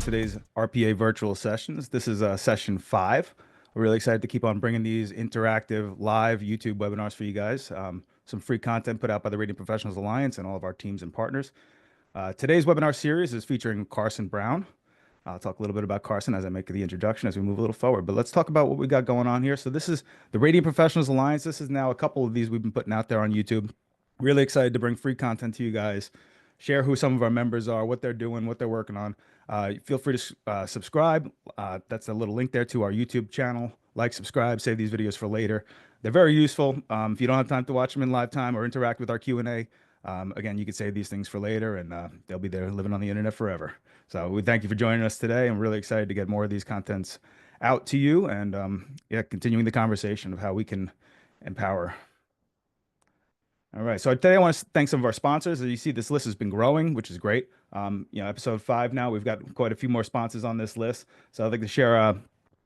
today's RPA Virtual Sessions. This is session 5. We're really excited to keep on bringing these interactive live YouTube webinars for you guys. Some free content put out by the Rating Professionals Alliance and all of our teams and partners. Today's webinar series is featuring Carson Brown. I'll talk a little bit about Carson as I make the introduction as we move a little forward. But let's talk about what we got going on here. So this is the Rating Professionals Alliance. This is now a couple of these we've been putting out there on YouTube. Really excited to bring free content to you guys, share who some of our members are, what they're doing, what they're working on. Feel free to subscribe. That's a little link there to our YouTube channel. Like, subscribe, save these videos for later. They're very useful. If you don't have time to watch them in live time or interact with our Q&A, again, you can save these things for later, and they'll be there living on the internet forever. So we thank you for joining us today. I'm really excited to get more of these contents out to you and continuing the conversation of how we can empower. All right, so today I want to thank some of our sponsors. As you see, this list has been growing, which is great. Episode 5 now, we've got quite a few more sponsors on this list. So I'd like to share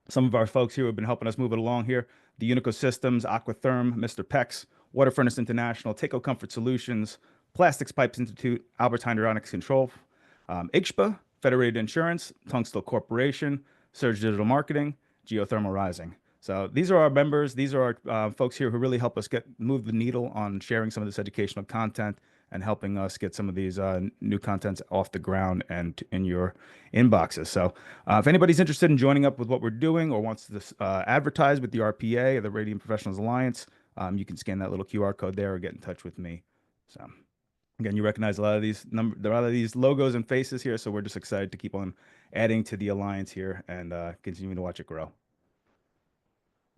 some of our folks here who have been helping us move it along here. The Unico Systems, Aquatherm, Mr. Pex, Water Furnace International, Taco Comfort Solutions, Plastics Pipes Institute, Albert Hydronics Control, IGSPA, Federated Insurance, Tungsteel Corporation, Surge Digital Marketing, Geothermal Rising. So these are our members. These are our folks here who really help us move the needle on sharing some of this educational content and helping us get some of these new contents off the ground and in your inboxes. So if anybody's interested in joining up with what we're doing or wants to advertise with the RPA or the Rating Professionals Alliance, you can scan that little QR code there or get in touch with me. So again, you recognize a lot of these logos and faces here, so we're just excited to keep on adding to the alliance here and continuing to watch it grow.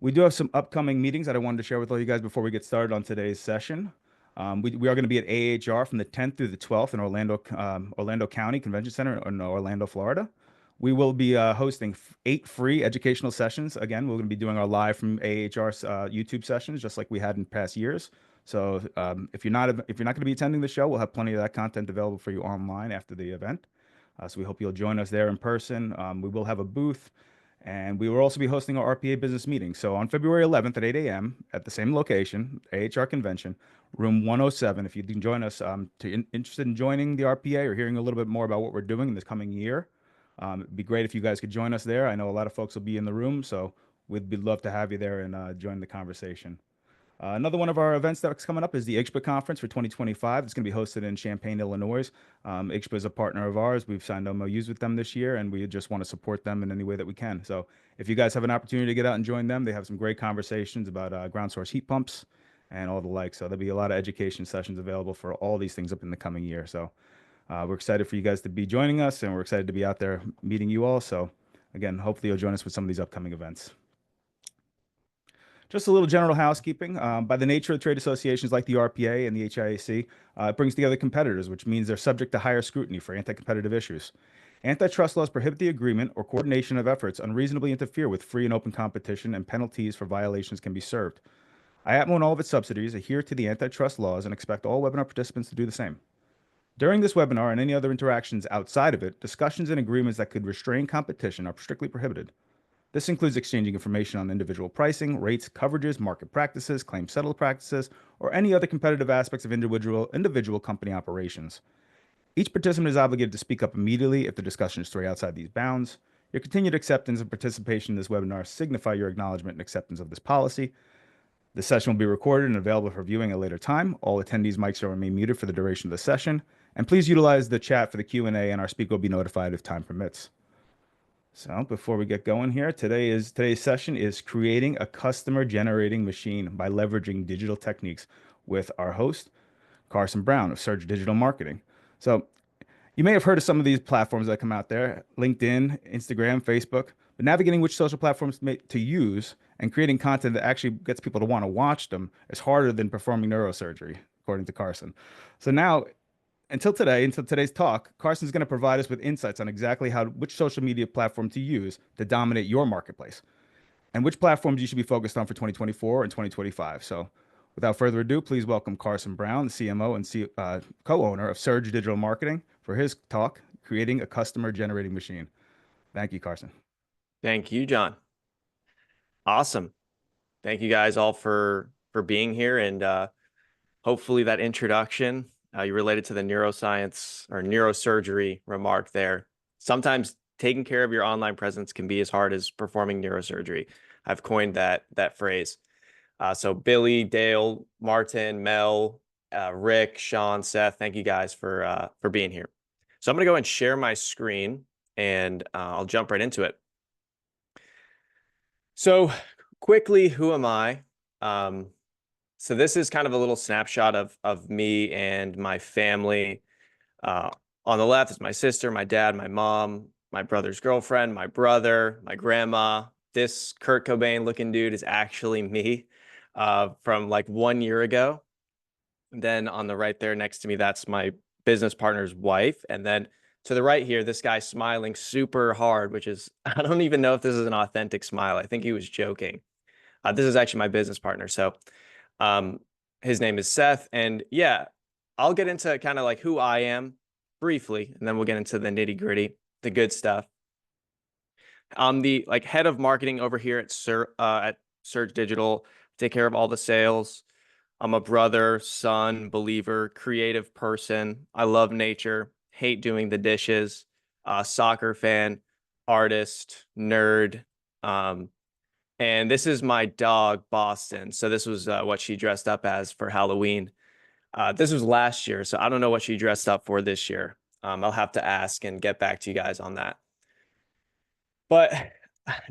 We do have some upcoming meetings that I wanted to share with all you guys before we get started on today's session. We are going to be at AHR from the 10th through the 12th in Orlando County Convention Center in Orlando, Florida. We will be hosting 8 free educational sessions. Again, we're going to be doing our live from AHR's YouTube sessions, just like we had in past years. So if you're not going to be attending the show, we'll have plenty of that content available for you online after the event. So we hope you'll join us there in person. We will have a booth. And we will also be hosting our RPA business meeting. So on February 11th at 8 a.m. at the same location, AHR Convention, room 107. If you can join us, interested in joining the RPA or hearing a little bit more about what we're doing in this coming year, it'd be great if you guys could join us there. I know a lot of folks will be in the room, so we'd love to have you there and join the conversation. Another one of our events that's coming up is the IGSPA conference for 2025. It's going to be hosted in Champaign, Illinois. IGSPA is a partner of ours. We've signed MOUs with them this year, and we just want to support them in any way that we can. So if you guys have an opportunity to get out and join them, they have some great conversations about ground source heat pumps and all the like. So there'll be a lot of education sessions available for all these things up in the coming year. So we're excited for you guys to be joining us, and we're excited to be out there meeting you all. So again, hopefully you'll join us with some of these upcoming events. Just a little general housekeeping. By the nature of trade associations like the RPA and the HIAC, it brings together competitors, which means they're subject to higher scrutiny for anti-competitive issues. Antitrust laws prohibit the agreement or coordination of efforts unreasonably interfere with free and open competition, and penalties for violations can be served. IAPMO and all of its subsidiaries adhere to the antitrust laws and expect all webinar participants to do the same. During this webinar and any other interactions outside of it, discussions and agreements that could restrain competition are strictly prohibited. This includes exchanging information on individual pricing, rates, coverages, market practices, claim settle practices, or any other competitive aspects of individual company operations. Each participant is obligated to speak up immediately if the discussion is stray outside these bounds. Your continued acceptance and participation in this webinar signify your acknowledgement and acceptance of this policy. The session will be recorded and available for viewing at a later time. All attendees' mics will remain muted for the duration of the session. And please utilize the chat for the Q&A, and our speaker will be notified if time permits. So before we get going here, today's session is creating a customer generating machine by leveraging digital techniques with our host, Carson Brown of Surge Digital Marketing. So you may have heard of some of these platforms that come out there, LinkedIn, Instagram, Facebook, but navigating which social platforms to use and creating content that actually gets people to want to watch them is harder than performing neurosurgery, according to Carson. So now, until today's talk, Carson's going to provide us with insights on exactly which social media platform to use to dominate your marketplace and which platforms you should be focused on for 2024 and 2025. So without further ado, please welcome Carson Brown, the CMO and co-owner of Surge Digital Marketing, for his talk, Creating a Customer Generating Machine. Thank you, Carson. Thank you, John. Awesome. Thank you guys all for being here, and hopefully that introduction you related to the neuroscience or neurosurgery remark there. Sometimes taking care of your online presence can be as hard as performing neurosurgery. I've coined that phrase. So Billy, Dale, Martin, Mel, Rick, Sean, Seth, thank you guys for being here. So I'm going to go and share my screen, and I'll jump right into it. So quickly, who am I? So this is kind of a little snapshot of me and my family. On the left is my sister, my dad, my mom, my brother's girlfriend, my brother, my grandma. This Kurt Cobain looking dude is actually me from like 1 year ago. And then on the right there next to me, that's my business partner's wife. And then to the right here, this guy smiling super hard, which is, I don't even know if this is an authentic smile. I think he was joking. This is actually my business partner. So um, his name is Seth. And yeah, I'll get into kind of like who I am briefly, and then we'll get into the nitty gritty, the good stuff. I'm the like head of marketing over here at Surge Digital, take care of all the sales. I'm a brother, son, believer, creative person. I love nature, hate doing the dishes, soccer fan, artist, nerd. And this is my dog, Boston. So this was what she dressed up as for Halloween. This was last year, so I don't know what she dressed up for this year. I'll have to ask and get back to you guys on that. But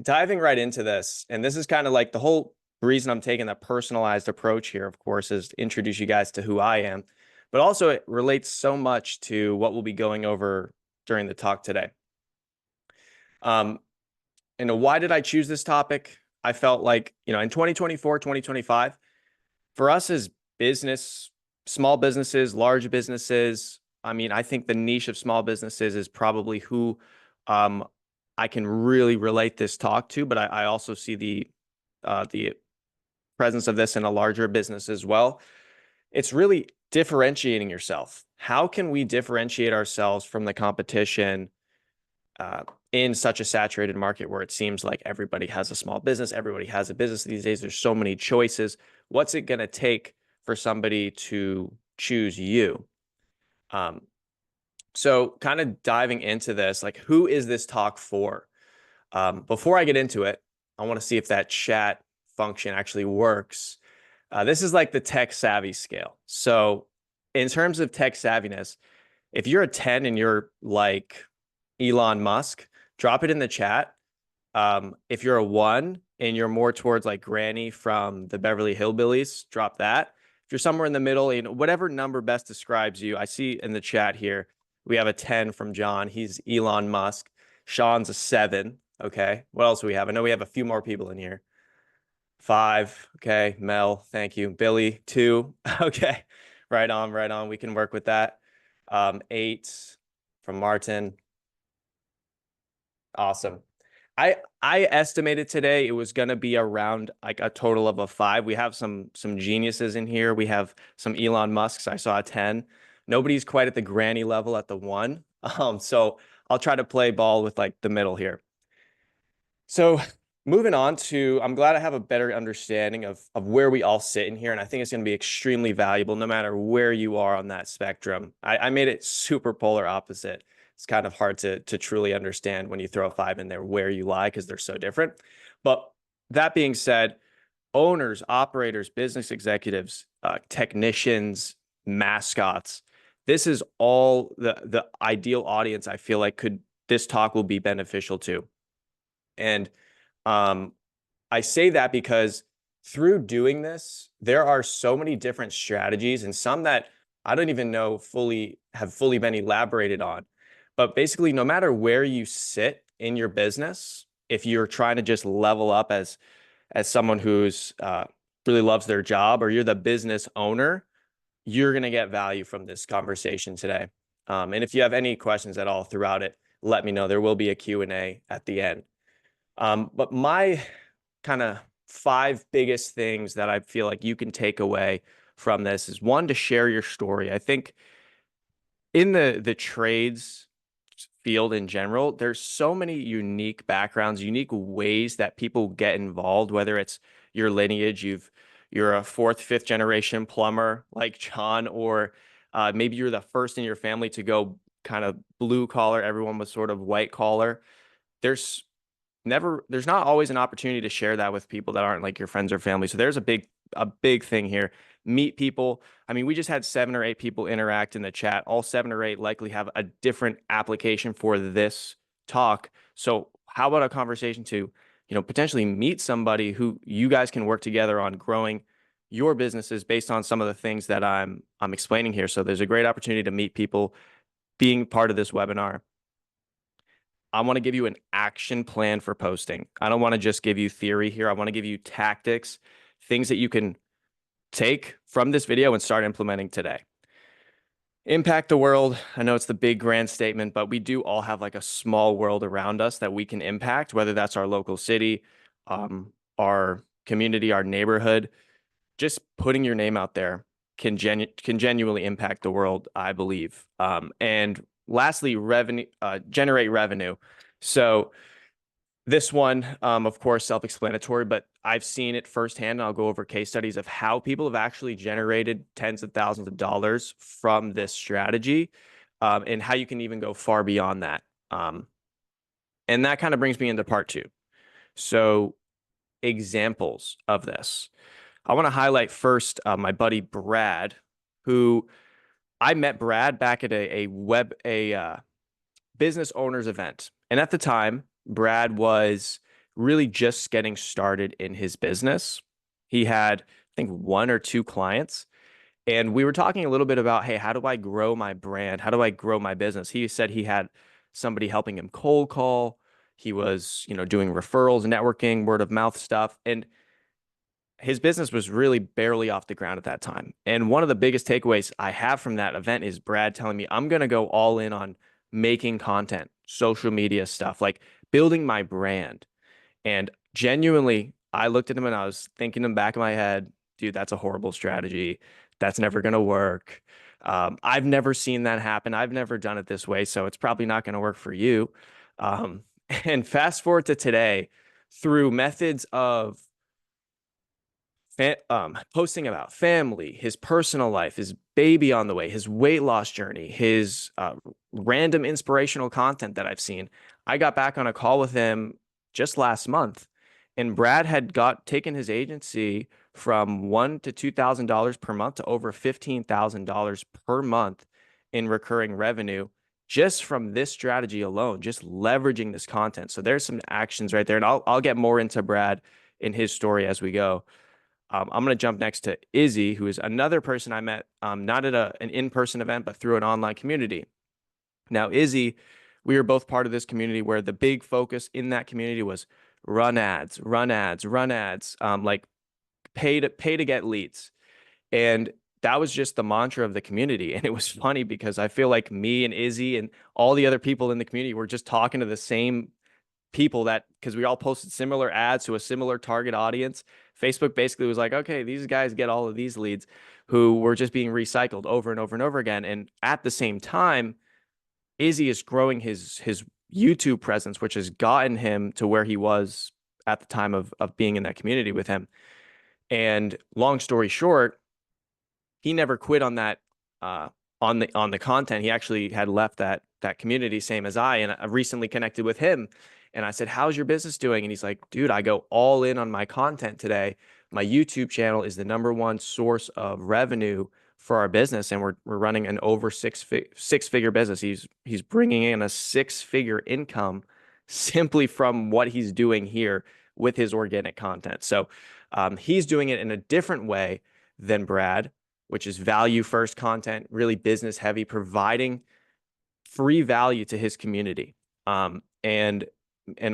diving right into this, and this is kind of like the whole reason I'm taking a personalized approach here, of course, is to introduce you guys to who I am, but also it relates so much to what we'll be going over during the talk today. And why did I choose this topic? I felt like, in 2024, 2025, for us as small businesses, large businesses, I mean, I think the niche of small businesses is probably who I can really relate this talk to, but I also see the presence of this in a larger business as well. It's really differentiating yourself. How can we differentiate ourselves from the competition in such a saturated market where it seems like everybody has a small business, everybody has a business these days? There's so many choices. What's it going to take for somebody to choose you? So kind of diving into this, like, who is this talk for? Before I get into it, I want to see if that chat function actually works. This is like the tech savvy scale. So in terms of tech savviness, if you're a 10 and you're like Elon Musk, drop it in the chat. If you're a 1 and you're more towards like Granny from the Beverly Hillbillies, drop that. If you're somewhere in the middle, whatever number best describes you. I see in the chat here, we have a 10 from John. He's Elon Musk. Sean's a 7. Okay. What else do we have? I know we have a few more people in here. 5. Okay. Mel, thank you. Billy, 2. Okay. Right on, right on. We can work with that. 8 from Martin. Awesome. I estimated today it was going to be around like a total of a 5. We have some geniuses in here. We have some Elon Musks. I saw a 10. Nobody's quite at the granny level at the 1. So I'll try to play ball with like the middle here. So moving on to, I'm glad I have a better understanding of where we all sit in here. And I think it's going to be extremely valuable no matter where you are on that spectrum. I made it super polar opposite. It's kind of hard to truly understand when you throw a 5 in there where you lie because they're so different. But that being said, owners, operators, business executives, technicians, mascots, this is all the ideal audience I feel like this talk will be beneficial to. And I say that because through doing this, there are so many different strategies and some that I don't even know have fully been elaborated on. But basically, no matter where you sit in your business, if you're trying to just level up as someone who's really loves their job, or you're the business owner, you're going to get value from this conversation today. And if you have any questions at all throughout it, let me know. There will be a Q&A at the end. But my kind of 5 biggest things that I feel like you can take away from this is, 1, to share your story. I think in the trades field in general, there's so many unique backgrounds, unique ways that people get involved, whether it's your lineage, you're a 4th, 5th generation plumber like John, or maybe you're the first in your family to go kind of blue collar. Everyone was sort of white collar. there's there's not always an opportunity to share that with people that aren't like your friends or family. So there's a big thing here. Meet people. I mean, we just had 7 or 8 people interact in the chat. All 7 or 8 likely have a different application for this talk. So how about a conversation to, potentially meet somebody who you guys can work together on growing your businesses based on some of the things that I'm explaining here. So there's a great opportunity to meet people being part of this webinar. I want to give you an action plan for posting. I don't want to just give you theory here. I want to give you tactics, things that you can take from this video and start implementing today. Impact the world. I know it's the big grand statement, but we do all have like a small world around us that we can impact, whether that's our local city, our community, our neighborhood. Just putting your name out there can genuinely impact the world, I believe. And lastly, generate revenue. So this one, of course, self-explanatory, but I've seen it firsthand. And I'll go over case studies of how people have actually generated tens of thousands of dollars from this strategy, and how you can even go far beyond that. And that kind of brings me into part 2. So examples of this. I want to highlight first my buddy Brad, who I met Brad back at a business owners event. And at the time, Brad was really just getting started in his business. He had, I think, 1 or 2 clients. And we were talking a little bit about, hey, how do I grow my brand? How do I grow my business? He said he had somebody helping him cold call. He was, doing referrals, networking, word of mouth stuff. And his business was really barely off the ground at that time. And one of the biggest takeaways I have from that event is Brad telling me, I'm going to go all in on making content, social media stuff, like building my brand. And genuinely, I looked at him and I was thinking in the back of my head, dude, that's a horrible strategy. That's never going to work. I've never seen that happen. I've never done it this way. So it's probably not going to work for you. And fast forward to today, through methods of posting about family, his personal life, his baby on the way, his weight loss journey, his random inspirational content that I've seen. I got back on a call with him just last month, and Brad had taken his agency from $1,000 to $2,000 per month to over $15,000 per month in recurring revenue just from this strategy alone, just leveraging this content. So there's some actions right there, and I'll get more into Brad in his story as we go. I'm going to jump next to Izzy, who is another person I met, not at an in-person event, but through an online community. Now, Izzy, we were both part of this community where the big focus in that community was run ads, run ads, run ads, like pay to get leads. And that was just the mantra of the community. And it was funny because I feel like me and Izzy and all the other people in the community were just talking to the same people, because we all posted similar ads to a similar target audience. Facebook basically was like, okay, these guys get all of these leads who were just being recycled over and over and over again. And at the same time, Izzy is growing his YouTube presence, which has gotten him to where he was at the time of being in that community with him. And long story short, he never quit on that, on the content. He actually had left that community, same as I. And I recently connected with him, and I said, how's your business doing? And he's like, dude, I go all in on my content today. My YouTube channel is the #1 source of revenue for our business, and we're running an over six-figure business. He's bringing in a 6-figure income simply from what he's doing here with his organic content. So he's doing it in a different way than Brad, which is value first content, really business heavy, providing free value to his community, and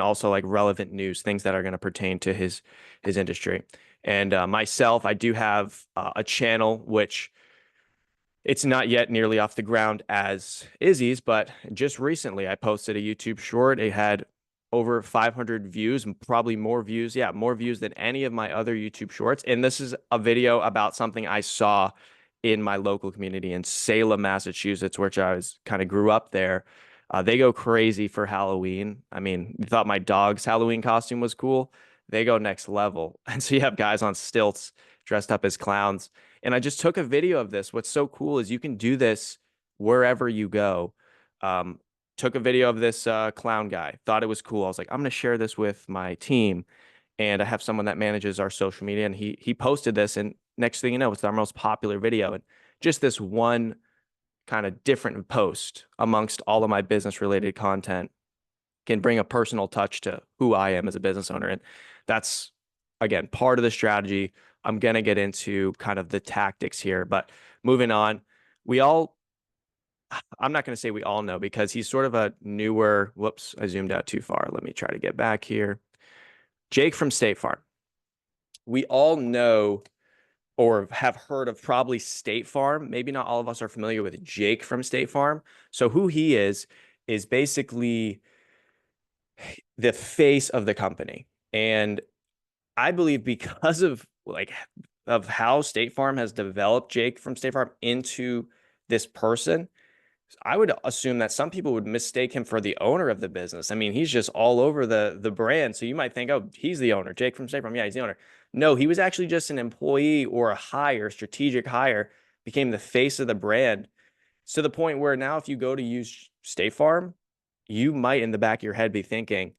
also like relevant news, things that are going to pertain to his industry. And myself, I do have a channel which it's not yet nearly off the ground as Izzy's, but just recently I posted a YouTube short. It had over 500 views and probably more views. Yeah, more views than any of my other YouTube shorts. And this is a video about something I saw in my local community in Salem, Massachusetts, which I was kind of grew up there. They go crazy for Halloween. I mean, you thought my dog's Halloween costume was cool. They go next level. And so you have guys on stilts dressed up as clowns. And I just took a video of this. What's so cool is you can do this wherever you go. took a video of this clown guy, thought it was cool. I was like, I'm going to share this with my team. And I have someone that manages our social media, and he posted this, and next thing you know, it's our most popular video. And just this one kind of different post amongst all of my business related content can bring a personal touch to who I am as a business owner. And that's, again, part of the strategy. I'm going to get into kind of the tactics here, but moving on, I'm not going to say we all know, because he's sort of a newer, whoops, I zoomed out too far. Let me try to get back here. Jake from State Farm. We all know or have heard of probably State Farm. Maybe not all of us are familiar with Jake from State Farm. So who he is basically the face of the company. And I believe because of how State Farm has developed Jake from State Farm into this person, I would assume that some people would mistake him for the owner of the business. I mean, he's just all over the brand. So you might think, oh, he's the owner, Jake from State Farm. Yeah, he's the owner. No, he was actually just an employee or a hire, strategic hire, became the face of the brand, to the point where now if you go to use State Farm, you might in the back of your head be thinking,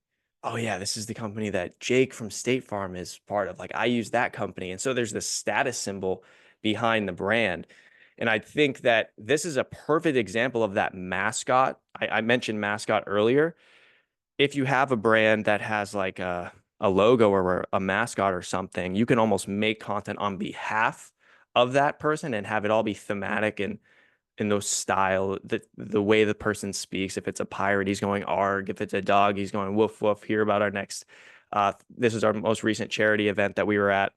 oh yeah, this is the company that Jake from State Farm is part of. Like, I use that company. And so there's this status symbol behind the brand. And I think that this is a perfect example of that mascot. I mentioned mascot earlier. If you have a brand that has like a logo or a mascot or something, you can almost make content on behalf of that person and have it all be thematic and in those style, the way the person speaks. If it's a pirate, he's going arg. If it's a dog, he's going woof woof. Hear about our next. This is our most recent charity event that we were at.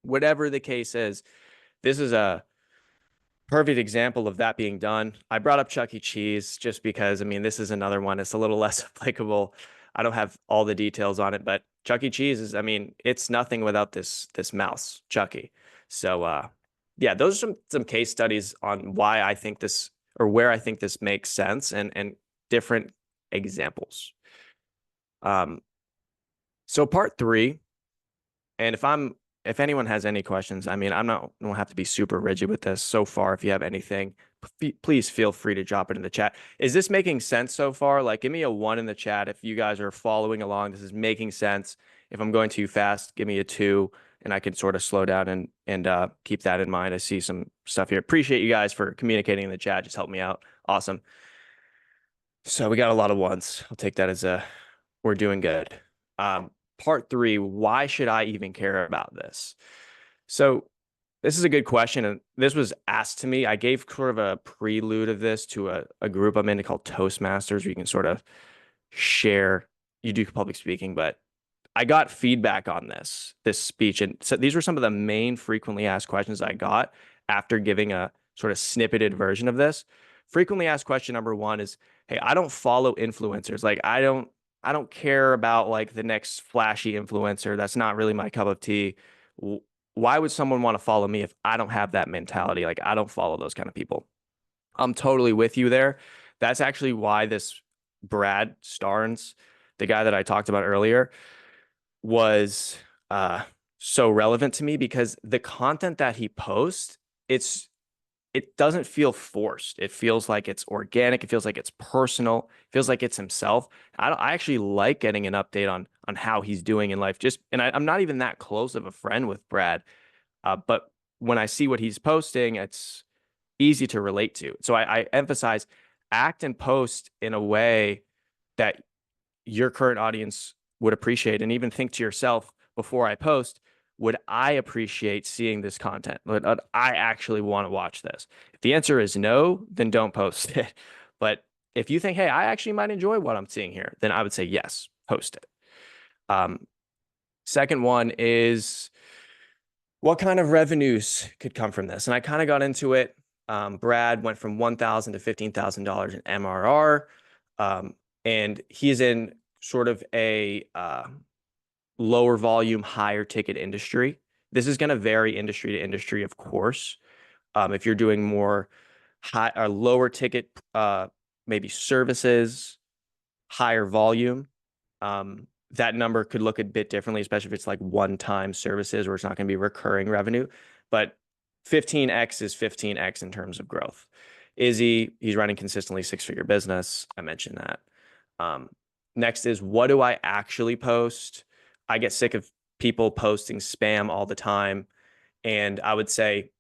Whatever the case is, this is a perfect example of that being done. I brought up Chuck E. Cheese just because, I mean, this is another one. It's a little less applicable. I don't have all the details on it, but Chuck E. Cheese is, I mean, it's nothing without this mouse, Chucky. So yeah, those are some case studies on why I think this, or where I think this makes sense, and different examples. So part 3, and if anyone has any questions, I mean, I don't have to be super rigid with this so far. If you have anything, please feel free to drop it in the chat. Is this making sense so far? Like, give me a 1 in the chat if you guys are following along. This is making sense. If I'm going too fast, give me a 2, and I can sort of slow down and keep that in mind. I see some stuff here. Appreciate you guys for communicating in the chat. Just help me out. Awesome. So we got a lot of 1s. I'll take that as we're doing good. Part 3, why should I even care about this? So this is a good question, and this was asked to me. I gave sort of a prelude of this to a group I'm in called Toastmasters, where you can sort of share. You do public speaking, but I got feedback on this speech. And so these were some of the main frequently asked questions I got after giving a sort of snippeted version of this. Frequently asked question number 1 is, hey, I don't follow influencers. Like, I don't care about like the next flashy influencer. That's not really my cup of tea. Why would someone want to follow me if I don't have that mentality? Like, I don't follow those kind of people. I'm totally with you there. That's actually why this Brad Starnes, the guy that I talked about earlier, was so relevant to me, because the content that he posts, it doesn't feel forced. It feels like it's organic. It feels like it's personal. It feels like it's himself. I actually like getting an update on how he's doing in life. I'm not even that close of a friend with Brad, but when I see what he's posting, it's easy to relate to. So I emphasize, act and post in a way that your current audience would appreciate, and even think to yourself before I post, would I appreciate seeing this content? Would I actually want to watch this? If the answer is no, then don't post it. But if you think, hey, I actually might enjoy what I'm seeing here, then I would say yes, post it. Second one is, what kind of revenues could come from this? And I kind of got into it. Brad went from $1,000 to $15,000 in MRR. And he's in sort of a lower volume, higher ticket industry. This is going to vary industry to industry, of course. If you're doing more high or lower ticket, maybe services, higher volume, that number could look a bit differently, especially if it's like one-time services where it's not going to be recurring revenue. But 15x is 15x in terms of growth. Izzy, he's running consistently six-figure business. I mentioned that. Um, Next is, what do I actually post? I get sick of people posting spam all the time. And I would say,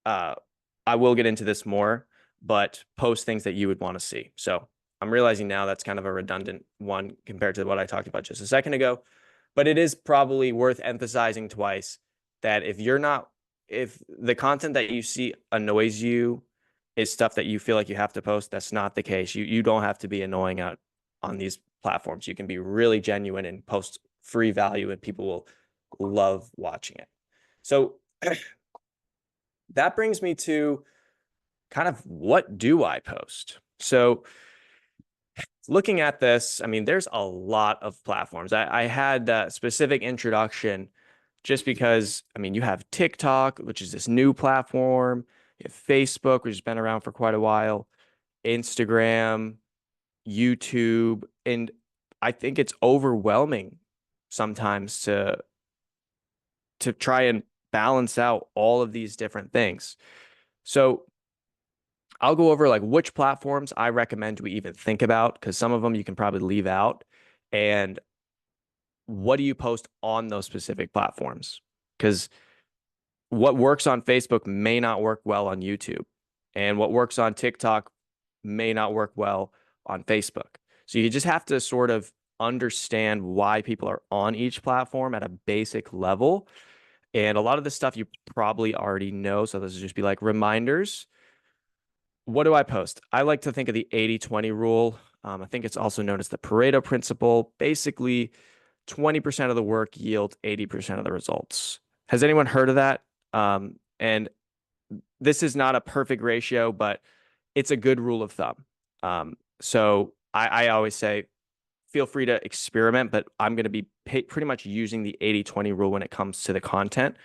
I will get into this more, but post things that you would want to see. So I'm realizing now that's kind of a redundant one compared to what I talked about just a second ago. But it is probably worth emphasizing twice that if the content that you see annoys you is stuff that you feel like you have to post, that's not the case. You don't have to be annoying out on these platforms. You can be really genuine and post free value, and people will love watching it. So that brings me to kind of, what do I post? So looking at this, I mean, there's a lot of platforms. I had a specific introduction just because, I mean, you have TikTok, which is this new platform. You have Facebook, which has been around for quite a while, Instagram, YouTube, and I think it's overwhelming sometimes to try and balance out all of these different things. So I'll go over like which platforms I recommend we even think about, because some of them you can probably leave out. And what do you post on those specific platforms? Because what works on Facebook may not work well on YouTube, and what works on TikTok may not work well on Facebook. So you just have to sort of understand why people are on each platform at a basic level. And a lot of this stuff you probably already know. So those will just be like reminders. What do I post? I like to think of the 80-20 rule. I think it's also known as the Pareto principle. Basically, 20% of the work yields 80% of the results. Has anyone heard of that? And this is not a perfect ratio, but it's a good rule of thumb. So I always say, feel free to experiment, but I'm going to be pretty much using the 80-20 rule when it comes to the content.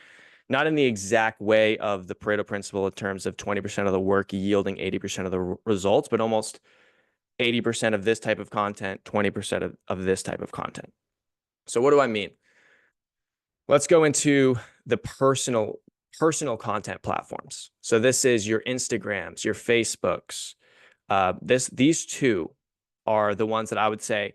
Not in the exact way of the Pareto principle in terms of 20% of the work yielding 80% of the results, but almost 80% of this type of content, 20% of this type of content. So what do I mean? Let's go into the personal content platforms. So this is your Instagrams, your Facebooks. These two are the ones that I would say,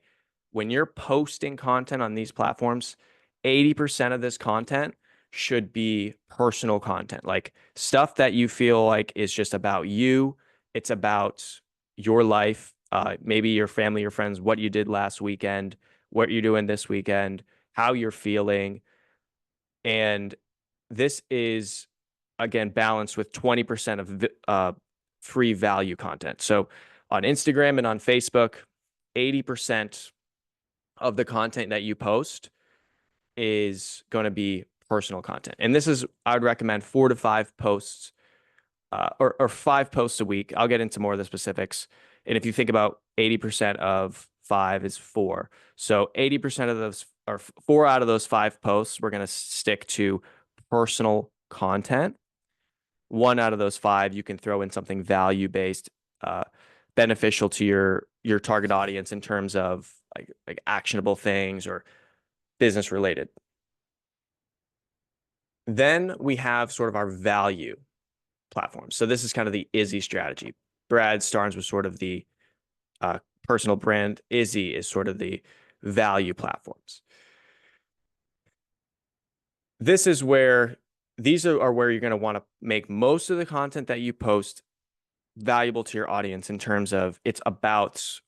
when you're posting content on these platforms, 80% of this content should be personal content, like stuff that you feel like is just about you. It's about your life, maybe your family, your friends, what you did last weekend, what you're doing this weekend, how you're feeling. And this is, again, balanced with 20% of free value content. So on Instagram and on Facebook, 80% of the content that you post is going to be personal content. And this is, I would recommend 4 to 5 posts, or 5 posts a week. I'll get into more of the specifics. And if you think about 80% of 5 is 4. So 80% of those, or 4 out of those 5 posts, we're going to stick to personal content. 1 out of those 5, you can throw in something value-based, beneficial to your target audience in terms of like actionable things or business related. Then we have sort of our value platforms. So this is kind of the Izzy strategy. Brad Starnes was sort of the personal brand. Izzy is sort of the value platforms. This is where these are where you're going to want to make most of the content that you post valuable to your audience in terms of it's about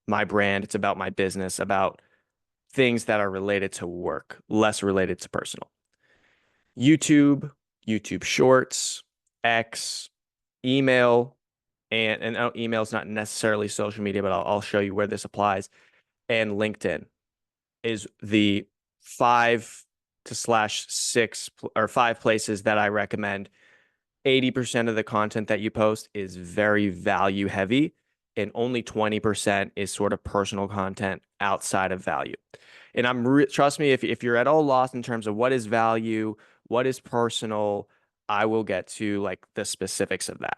my brand, it's about my business, about things that are related to work, less related to personal. YouTube, YouTube Shorts, X, email, and email is not necessarily social media, but I'll show you where this applies. And LinkedIn is the 5 to /6 or 5 places that I recommend. 80% of the content that you post is very value heavy, and only 20% is sort of personal content outside of value. And trust me, if you're at all lost in terms of what is value, what is personal, I will get to like the specifics of that.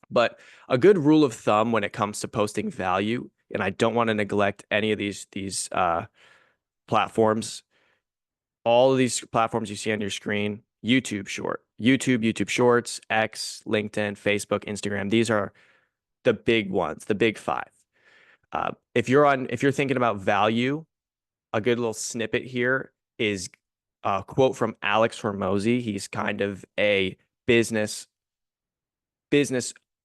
But a good rule of thumb when it comes to posting value, and I don't want to neglect any of these platforms. All of these platforms you see on your screen: YouTube Short, YouTube, YouTube Shorts, X, LinkedIn, Facebook, Instagram. These are the big ones, the big five. If you're thinking about value, a good little snippet here is a quote from Alex Hormozy. He's kind of a business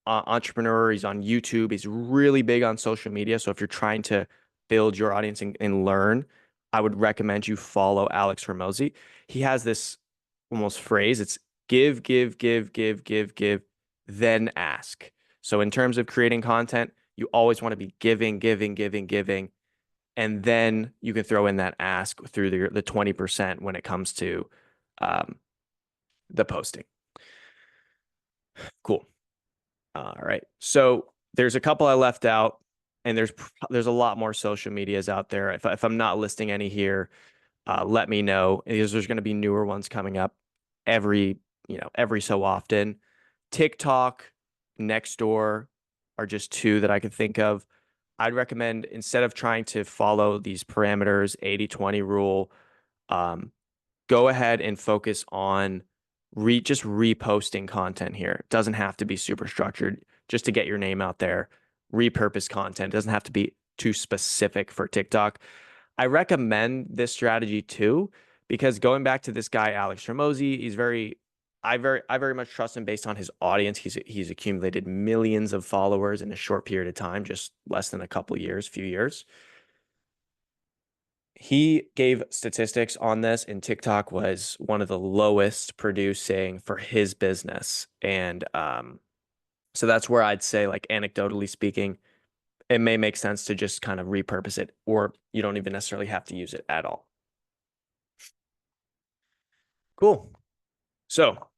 entrepreneur. He's on YouTube. He's really big on social media. So if you're trying to build your audience and learn, I would recommend you follow Alex Hormozy. He has this almost phrase. It's give, give, give, give, give, give, then ask. So in terms of creating content, you always want to be giving, giving, giving, giving, and then you can throw in that ask through the 20% when it comes to the posting. Cool. All right. So there's a couple I left out, and there's a lot more social medias out there. If I'm not listing any here, let me know, because there's going to be newer ones coming up every so often. TikTok, Nextdoor are just two that I could think of. I'd recommend, instead of trying to follow these parameters, 80-20 rule, go ahead and focus on just reposting content here. It doesn't have to be super structured, just to get your name out there. Repurpose content. It doesn't have to be too specific for TikTok. I recommend this strategy too, because going back to this guy, Alex Hormozy, I very much trust him based on his audience. He's accumulated millions of followers in a short period of time, just less than a few years. He gave statistics on this, and TikTok was one of the lowest producing for his business. And so that's where I'd say, like, anecdotally speaking, it may make sense to just kind of repurpose it, or you don't even necessarily have to use it at all. Cool. So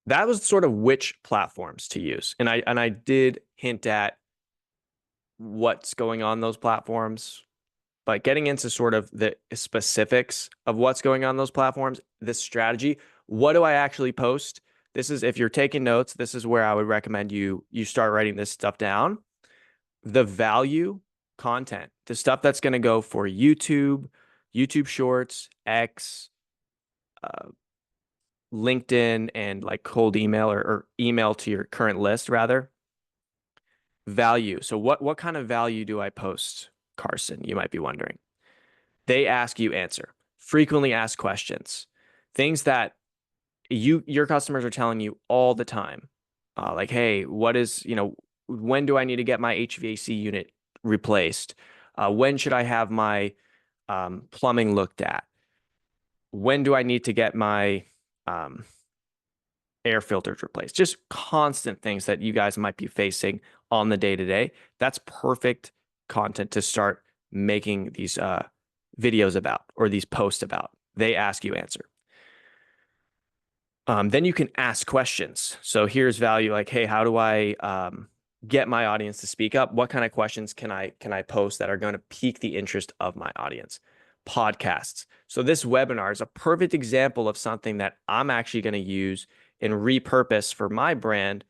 that was sort of which platforms to use. And I did hint at what's going on those platforms. But getting into sort of the specifics of what's going on those platforms, this strategy, what do I actually post? This is, if you're taking notes, this is where I would recommend you start writing this stuff down. The value content, the stuff that's going to go for YouTube, YouTube Shorts, X, LinkedIn, and like cold email or email to your current list, rather. Value. So what kind of value do I post, Carson? You might be wondering. They ask, you answer. Frequently asked questions, things that your customers are telling you all the time. Like, hey, when do I need to get my HVAC unit replaced? When should I have my plumbing looked at? When do I need to get my air filters replaced? Just constant things that you guys might be facing on the day to day. That's perfect content to start making these videos about, or these posts about. They ask, you answer. Then you can ask questions. So here's value, like, hey, how do I get my audience to speak up? What kind of questions can I post that are going to pique the interest of my audience? Podcasts. So this webinar is a perfect example of something that I'm actually going to use and repurpose for my brand.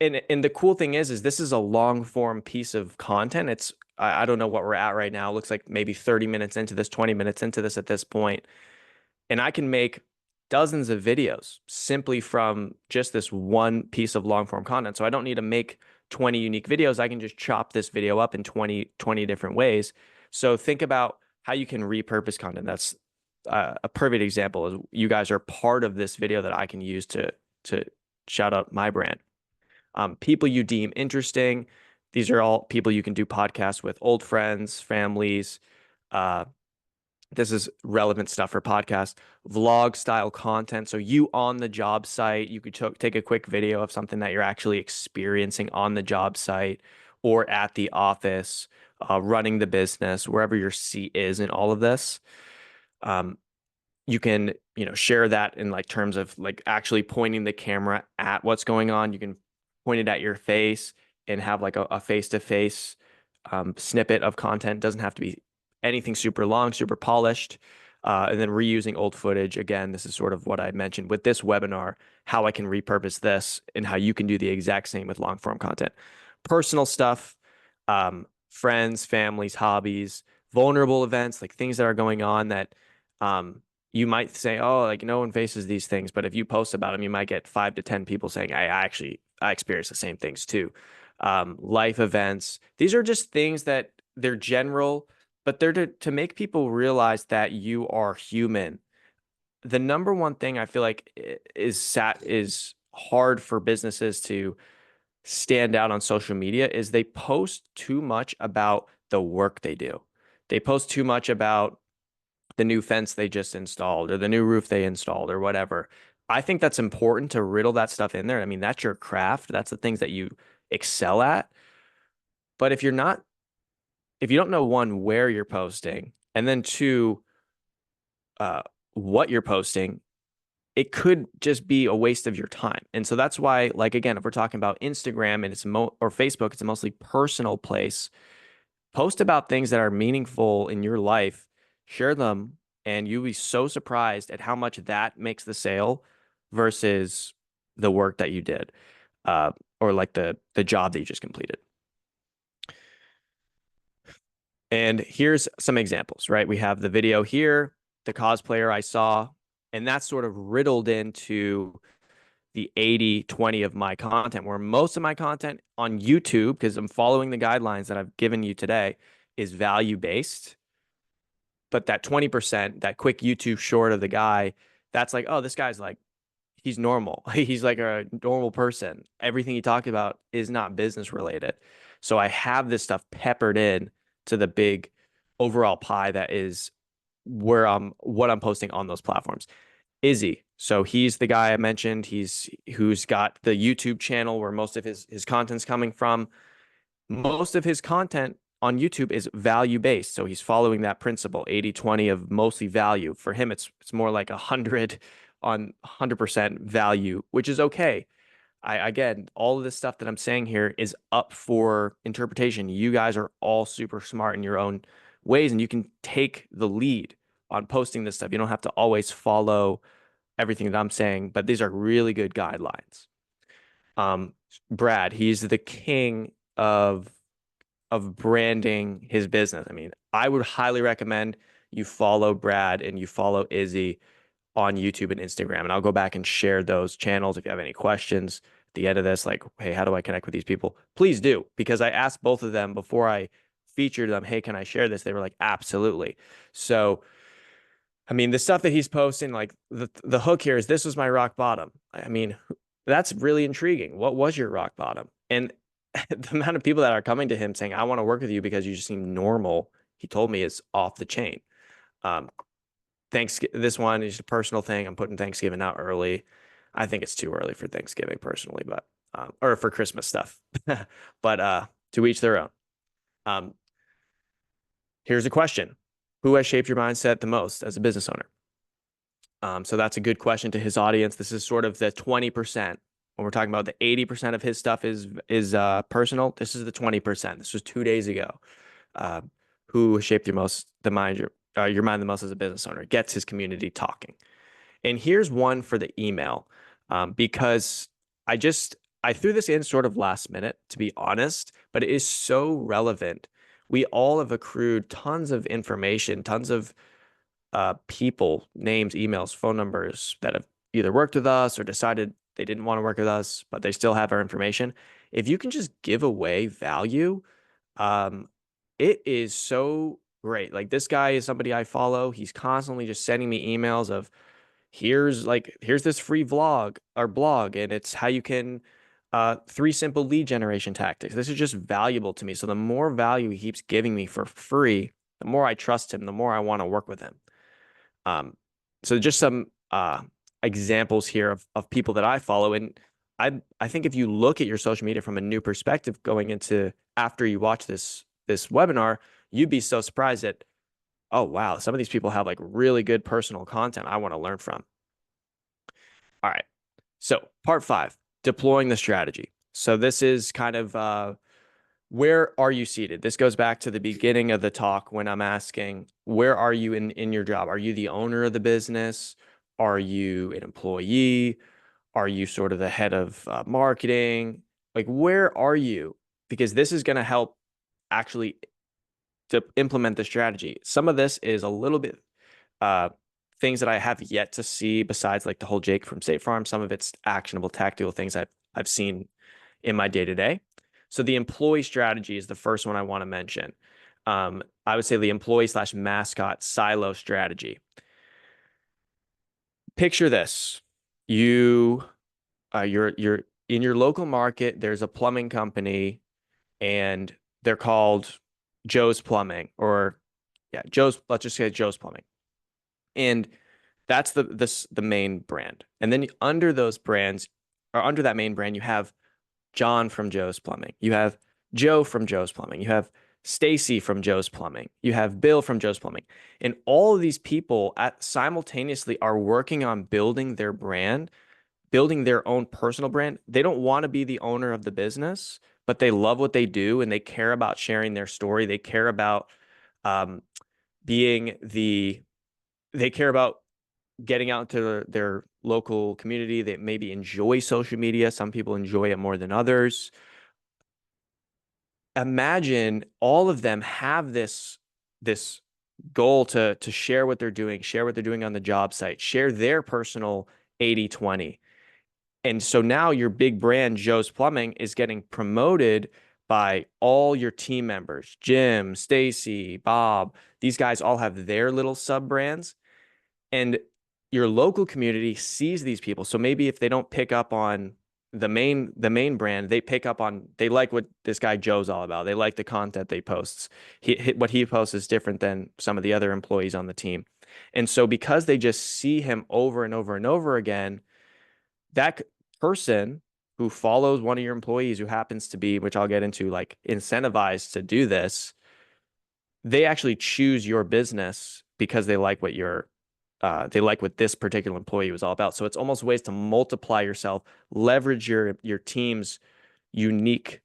And the cool thing is this is a long form piece of content. It's, I don't know what we're at right now. It looks like maybe 30 minutes into this, 20 minutes into this at this point. And I can make dozens of videos simply from just this one piece of long form content. So I don't need to make 20 unique videos. I can just chop this video up in 20 different ways. So think about how you can repurpose content. That's a perfect example. Is you guys are part of this video that I can use to shout out my brand. People you deem interesting. These are all people you can do podcasts with: old friends, families. This is relevant stuff for podcasts. Vlog style content. So you on the job site, you could take a quick video of something that you're actually experiencing on the job site or at the office, running the business, wherever your seat is in all of this. You can, share that in like terms of like actually pointing the camera at what's going on. You can point it at your face and have like a face-to-face snippet of content. Doesn't have to be anything super long, super polished. And then reusing old footage. Again, this is sort of what I mentioned with this webinar, how I can repurpose this and how you can do the exact same with long form content. Personal stuff, friends, families, hobbies, vulnerable events, like things that are going on that you might say, oh, like no one faces these things, but if you post about them, you might get 5 to 10 people saying, I experience the same things too. Life events. These are just things that they're general, but they're to make people realize that you are human. The number one thing I feel like is hard for businesses to stand out on social media is they post too much about the work they do. They post too much about the new fence they just installed or the new roof they installed or whatever. I think that's important to riddle that stuff in there. I mean, that's your craft. That's the things that you excel at. But if you don't know one, where you're posting, and then two, uh, what you're posting, it could just be a waste of your time. And so that's why, like, again, if we're talking about Instagram and or Facebook, it's a mostly personal place. Post about things that are meaningful in your life, share them, and you'll be so surprised at how much that makes the sale versus the work that you did, uh, or like the job that you just completed. And here's some examples, right? We have the video here, the cosplayer I saw, and that's sort of riddled into the 80/20 of my content, where most of my content on YouTube, because I'm following the guidelines that I've given you today, is value based. But that 20%, that quick YouTube short of the guy, that's like, oh, this guy's like, he's normal. He's like a normal person. Everything he talked about is not business related. So I have this stuff peppered in to the big overall pie that is what I'm posting on those platforms. Izzy. So he's the guy I mentioned. Who's got the YouTube channel where most of his content's coming from. Most of his content on YouTube is value based. So he's following that principle, 80/20 of mostly value. For him, it's more like 100 on 100% value, which is okay. Again, all of this stuff that I'm saying here is up for interpretation. You guys are all super smart in your own ways, and you can take the lead on posting this stuff. You don't have to always follow everything that I'm saying, but these are really good guidelines. Brad, he's the king of branding his business. I mean, I would highly recommend you follow Brad and you follow Izzy on YouTube and Instagram. And I'll go back and share those channels if you have any questions at the end of this, like, hey, how do I connect with these people? Please do, because I asked both of them before I featured them, hey, can I share this? They were like, absolutely. So I mean, the stuff that he's posting, like the hook here is this was my rock bottom. I mean, that's really intriguing. What was your rock bottom? And the amount of people that are coming to him saying, I want to work with you because you just seem normal, he told me is off the chain. Um, this one is a personal thing. I'm putting Thanksgiving out early. I think it's too early for Thanksgiving personally, but or for Christmas stuff. But to each their own. Um, Here's a question. Who has shaped your mindset the most as a business owner? So that's a good question to his audience. This is sort of the 20%. When we're talking about the 80% of his stuff is personal, this is the 20%. This was 2 days ago. Who shaped your mind the most as a business owner? Gets his community talking. And here's one for the email, because I threw this in sort of last minute, to be honest, but it is so relevant. We all have accrued tons of information, tons of people, names, emails, phone numbers that have either worked with us or decided they didn't want to work with us, but they still have our information. If you can just give away value, um, it is so great. Like this guy is somebody I follow. He's constantly just sending me emails of here's this free vlog or blog, and it's how you can 3 simple lead generation tactics. This is just valuable to me. So the more value he keeps giving me for free, the more I trust him, the more I want to work with him. So just some examples here of people that I follow. And I think if you look at your social media from a new perspective going into after you watch this webinar, you'd be so surprised that, oh, wow, some of these people have like really good personal content I want to learn from. All right. So part 5, deploying the strategy. So this is kind of where are you seated? This goes back to the beginning of the talk when I'm asking, where are you in your job? Are you the owner of the business? Are you an employee? Are you sort of the head of marketing? Like, where are you? Because this is going to help actually to implement the strategy. Some of this is a little bit things that I have yet to see besides like the whole Jake from State Farm. Some of it's actionable, tactical things I've seen in my day to day. So the employee strategy is the first one I want to mention. I would say the employee slash mascot silo strategy. Picture this: you, you're in your local market. There's a plumbing company, and they're called Joe's Plumbing, or yeah, Joe's. Let's just say Joe's Plumbing, and that's the main brand. And then under those brands, or under that main brand, you have John from Joe's Plumbing. You have Joe from Joe's Plumbing. You have Stacy from Joe's Plumbing. You have Bill from Joe's Plumbing. And all of these people simultaneously are working on building their brand, building their own personal brand. They don't want to be the owner of the business, but they love what they do and they care about sharing their story. They care about um, being they care about getting out into their local community. They maybe enjoy social media. Some people enjoy it more than others. Imagine all of them have this goal to share what they're doing, share what they're doing on the job site, share their personal 80/20. And so now your big brand, Joe's Plumbing, is getting promoted by all your team members. Jim, Stacy, Bob, these guys all have their little sub brands. And your local community sees these people. So maybe if they don't pick up on the main brand, they like what this guy Joe's all about. They like the content they posts. What he posts is different than some of the other employees on the team. And so because they just see him over and over and over again, that person who follows one of your employees who happens to be, which I'll get into, like incentivized to do this, they actually choose your business because they like what this particular employee was all about. So it's almost ways to multiply yourself, leverage your team's unique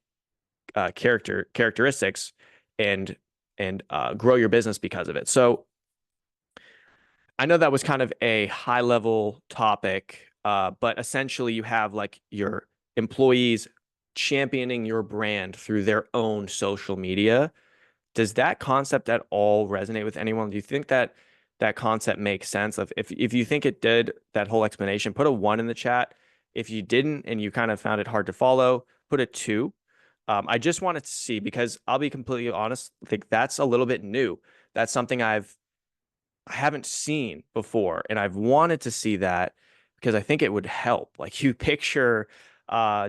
characteristics, and grow your business because of it. So I know that was kind of a high level topic, but essentially you have like your employees championing your brand through their own social media. Does that concept at all resonate with anyone? Do you think that that concept makes sense? If you think it did, that whole explanation, put a 1 in the chat. If you didn't and you kind of found it hard to follow, put a 2. I just wanted to see, because I'll be completely honest, I think that's a little bit new. That's something I haven't seen before, and I've wanted to see that because I think it would help. Like you picture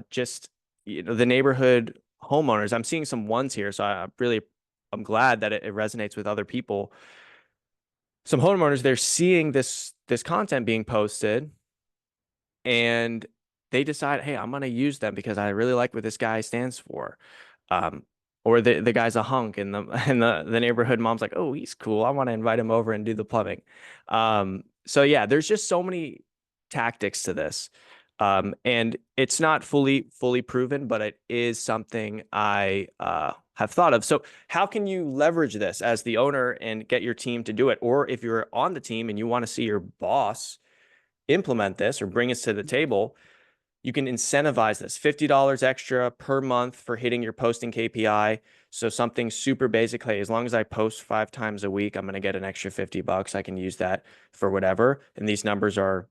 just the neighborhood homeowners. I'm seeing some ones here, so I'm glad that it resonates with other people. Some homeowners, they're seeing this content being posted, and they decide, hey, I'm going to use them because I really like what this guy stands for. Um, or the guy's a hunk, and the neighborhood mom's like, oh, he's cool. I want to invite him over and do the plumbing. So yeah, there's just so many tactics to this. And it's not fully proven, but it is something I have thought of. So how can you leverage this as the owner and get your team to do it? Or if you're on the team and you want to see your boss implement this or bring us to the table, you can incentivize this $50 extra per month for hitting your posting KPI. So something super basic. Hey, as long as I post 5 times a week, I'm going to get an extra $50. I can use that for whatever. And these numbers are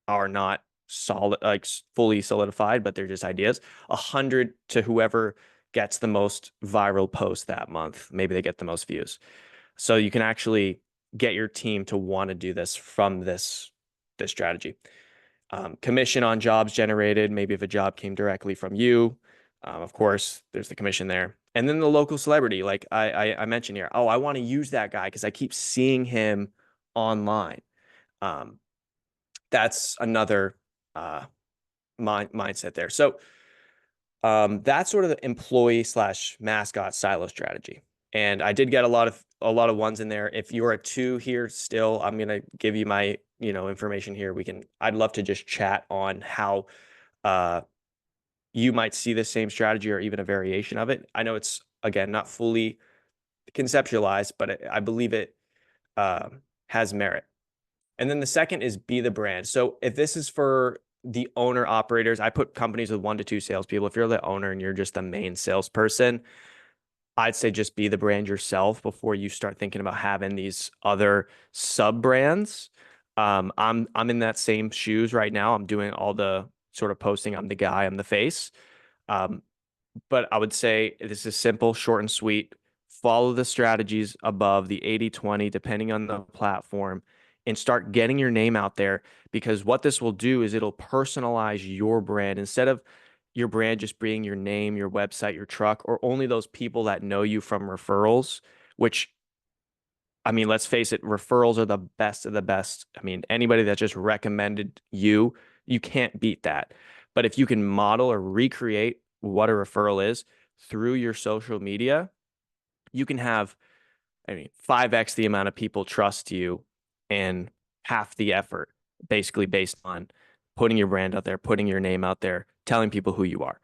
not solid, like fully solidified, but they're just ideas. 100 to whoever gets the most viral post that month. Maybe they get the most views. So you can actually get your team to want to do this from this strategy. Commission on jobs generated. Maybe if a job came directly from you, of course, there's the commission there. And then the local celebrity, like I mentioned here. Oh, I want to use that guy because I keep seeing him online. That's another mindset there. So that's sort of the employee slash mascot silo strategy. And I did get a lot of ones in there. If you're a 2 here still, I'm gonna give you my information here. I'd love to just chat on how you might see the same strategy or even a variation of it. I know it's again not fully conceptualized, but I believe it has merit. And then the second is be the brand. So if this is for the owner operators, I put companies with 1 to 2 salespeople. If you're the owner and you're just the main salesperson, I'd say just be the brand yourself before you start thinking about having these other sub brands. I'm in that same shoes right now. I'm doing all the sort of posting. I'm the guy, I'm the face. Um, but I would say this is simple, short and sweet. Follow the strategies above the 80/20, depending on the platform, and start getting your name out there, because what this will do is it'll personalize your brand instead of your brand just being your name, your website, your truck, or only those people that know you from referrals, which, I mean, let's face it, referrals are the best of the best. I mean, anybody that just recommended you, you can't beat that. But if you can model or recreate what a referral is through your social media, you can have, I mean, 5x the amount of people trust you and half the effort, basically based on putting your brand out there, putting your name out there, telling people who you are.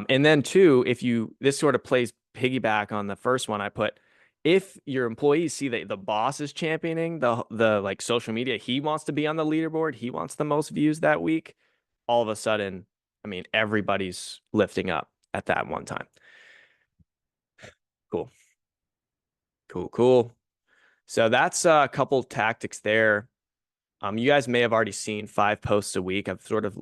And then two, if you, this sort of plays piggyback on the first one I put, if your employees see that the boss is championing the like social media, he wants to be on the leaderboard, he wants the most views that week, all of a sudden, I mean, everybody's lifting up at that one time. Cool. Cool, cool. So that's a couple tactics there. You guys may have already seen 5 posts a week. I've sort of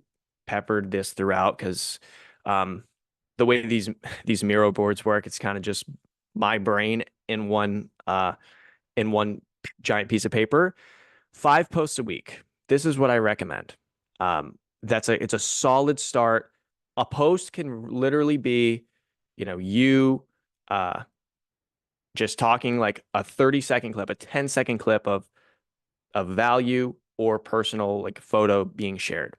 peppered this throughout because the way these Miro boards work, it's kind of just my brain in one giant piece of paper. 5 posts a week. This is what I recommend. It's a solid start. A post can literally be, you uh just talking like a 30-second clip, a 10-second clip of value or personal like photo being shared.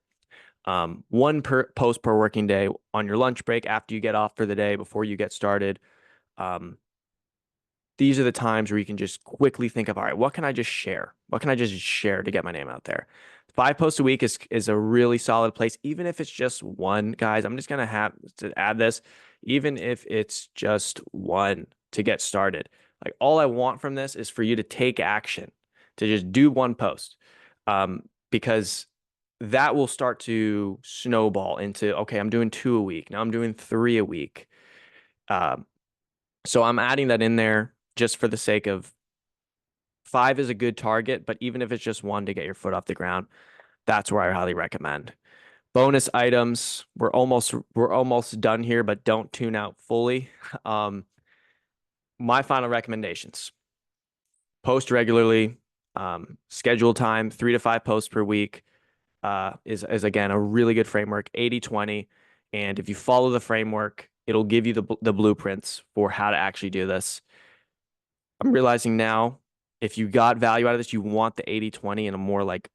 One per post per working day on your lunch break after you get off for the day before you get started. Um, these are the times where you can just quickly think of, all right, what can I just share? What can I just share to get my name out there? 5 posts a week is a really solid place, even if it's just one, guys. I'm just gonna have to add this, even if it's just one to get started. Like all I want from this is for you to take action, to just do one post, because that will start to snowball into, okay, I'm doing 2 a week. Now I'm doing 3 a week. Um, so I'm adding that in there just for the sake of 5 is a good target, but even if it's just one to get your foot off the ground, that's where I highly recommend. Bonus items, we're almost done here, but don't tune out fully. Um, my final recommendations: post regularly, schedule time, 3 to 5 posts per week, is again a really good framework, 80/20. And if you follow the framework, it'll give you the blueprints for how to actually do this. I'm realizing now, if you got value out of this, you want the 80/20 in a more like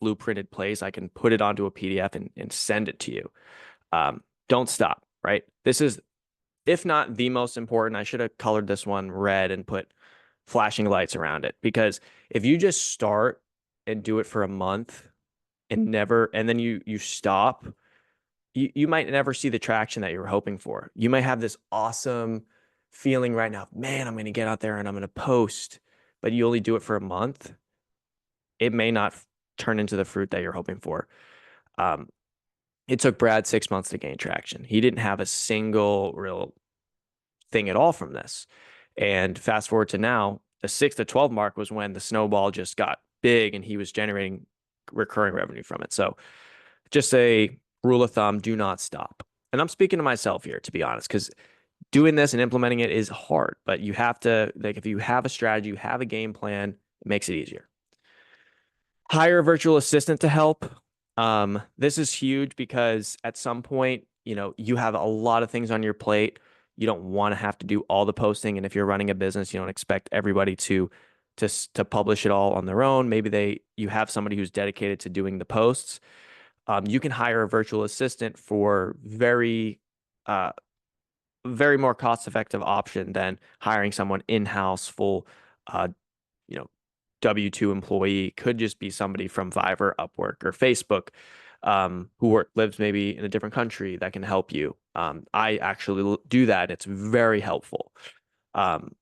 blueprinted place. I can put it onto a PDF and send it to you. Don't stop, right? This is, if not the most important, I should have colored this one red and put flashing lights around it, because if you just start and do it for a month and then you stop, you might never see the traction that you were hoping for. You might have this awesome feeling right now, man, I'm going to get out there and I'm going to post, but you only do it for a month. It may not turn into the fruit that you're hoping for. Um, it took Brad 6 months to gain traction. He didn't have a single real thing at all from this. And fast forward to now, the 6 to 12 mark was when the snowball just got big and he was generating recurring revenue from it. So just a rule of thumb, do not stop. And I'm speaking to myself here, to be honest, because doing this and implementing it is hard, but you have to, like, if you have a strategy, you have a game plan, it makes it easier. Hire a virtual assistant to help. This is huge because at some point, you have a lot of things on your plate. You don't want to have to do all the posting. And if you're running a business, you don't expect everybody to publish it all on their own. Maybe you have somebody who's dedicated to doing the posts. You can hire a virtual assistant for uh, very more cost-effective option than hiring someone in-house full, uh, you know, W-2 employee. Could just be somebody from Fiverr, Upwork, or Facebook, who lives maybe in a different country that can help you. I actually do that. It's very helpful. Um,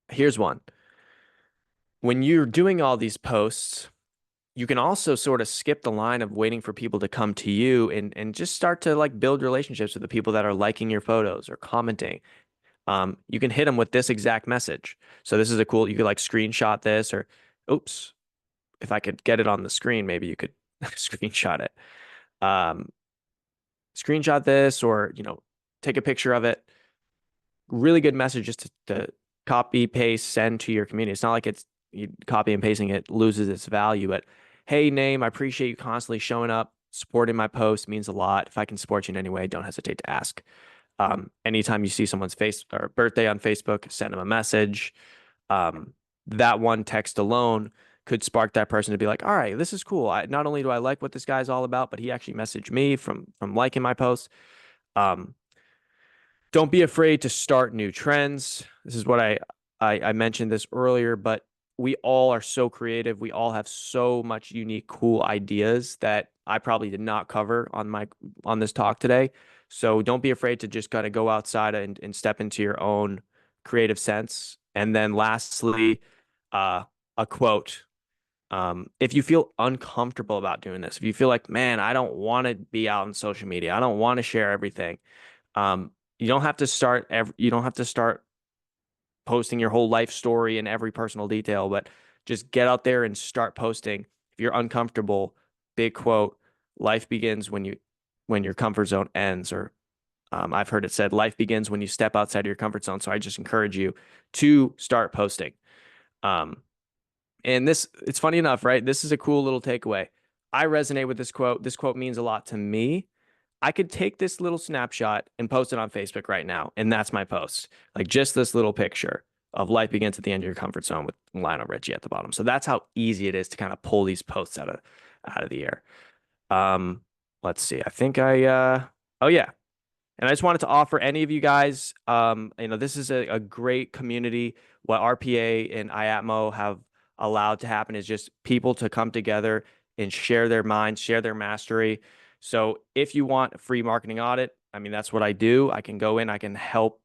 here's one. When you're doing all these posts, you can also sort of skip the line of waiting for people to come to you and just start to like build relationships with the people that are liking your photos or commenting. You can hit them with this exact message. So this is you could like screenshot this, or oops, if I could get it on the screen, maybe you could screenshot it. Um, Screenshot this, or take a picture of it. Really good message just to copy, paste, send to your community. It's not like it's you copy and pasting it loses its value, but hey, name, I appreciate you constantly showing up, supporting my post means a lot. If I can support you in any way, don't hesitate to ask. Anytime you see someone's face or birthday on Facebook, send them a message. That one text alone could spark that person to be like, all right, this is cool. Not only do I like what this guy's all about, but he actually messaged me from liking my post. Um, don't be afraid to start new trends. This is what I mentioned this earlier, but we all are so creative. We all have so much unique, cool ideas that I probably did not cover on this talk today. So don't be afraid to just kind of go outside and step into your own creative sense. And then lastly, a quote. If you feel uncomfortable about doing this, if you feel like, man, I don't want to be out on social media, I don't want to share everything. You don't have to start posting your whole life story and every personal detail, but just get out there and start posting. If you're uncomfortable, big quote, life begins when your comfort zone ends, or I've heard it said, life begins when you step outside of your comfort zone. So I just encourage you to start posting. And it's funny enough, right? This is a cool little takeaway. I resonate with this quote. This quote means a lot to me. I could take this little snapshot and post it on Facebook right now, and that's my post. Like just this little picture of life begins at the end of your comfort zone with Lionel Richie at the bottom. So that's how easy it is to kind of pull these posts out of the air. Let's see. I think oh yeah. And I just wanted to offer any of you guys, this is a great community. What RPA and IATMO have allowed to happen is just people to come together and share their minds, share their mastery. So if you want a free marketing audit, I mean, that's what I do. I can go in, I can help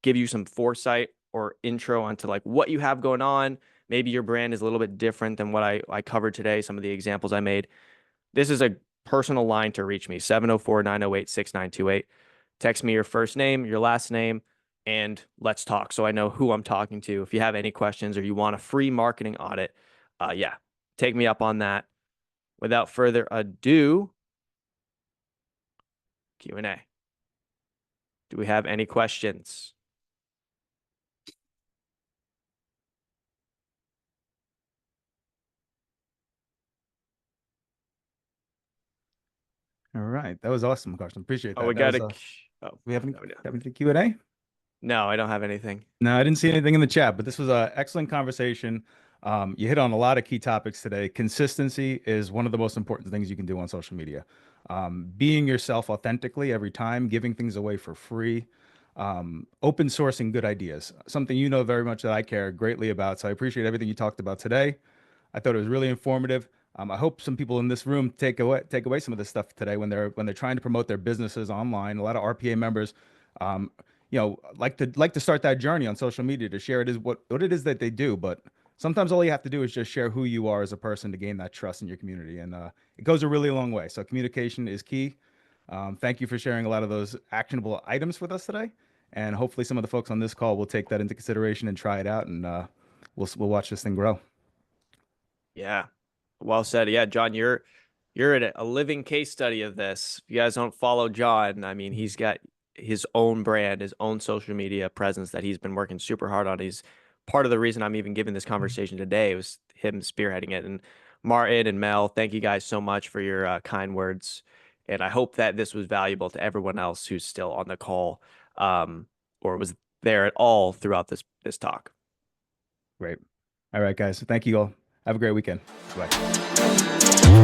give you some foresight or intro onto like what you have going on. Maybe your brand is a little bit different than what I covered today, some of the examples I made. This is a personal line to reach me, 704-908-6928. Text me your first name, your last name, and let's talk so I know who I'm talking to. If you have any questions or you want a free marketing audit, yeah, take me up on that. Without further ado, Q&A. Do we have any questions? All right, that was awesome, Carson. Appreciate Oh, that. we That got was a. Oh, we haven't no, we don't. have anything Q&A? No, I don't have anything. No, I didn't see anything in the chat, but this was an excellent conversation. You hit on a lot of key topics today. Consistency is one of the most important things you can do on social media. Being yourself authentically every time, giving things away for free, open sourcing good ideas, something you know very much that I care greatly about. So I appreciate everything you talked about today. I thought it was really informative. I hope some people in this room take away some of this stuff today when they're trying to promote their businesses online. A lot of RPA members, um, like to start that journey on social media to share it is what it is that they do. But sometimes all you have to do is just share who you are as a person to gain that trust in your community, and it goes a really long way. So communication is key. Thank you for sharing a lot of those actionable items with us today, and hopefully some of the folks on this call will take that into consideration and try it out, and we'll watch this thing grow. Yeah. Well said. Yeah, John, you're a living case study of this. If you guys don't follow John, I mean, he's got his own brand, his own social media presence that he's been working super hard on. He's part of the reason I'm even giving this conversation today was him spearheading it. And Martin and Mel, thank you guys so much for your kind words. And I hope that this was valuable to everyone else who's still on the call, or was there at all throughout this talk. Great. All right, guys. Thank you all. Have a great weekend. Bye.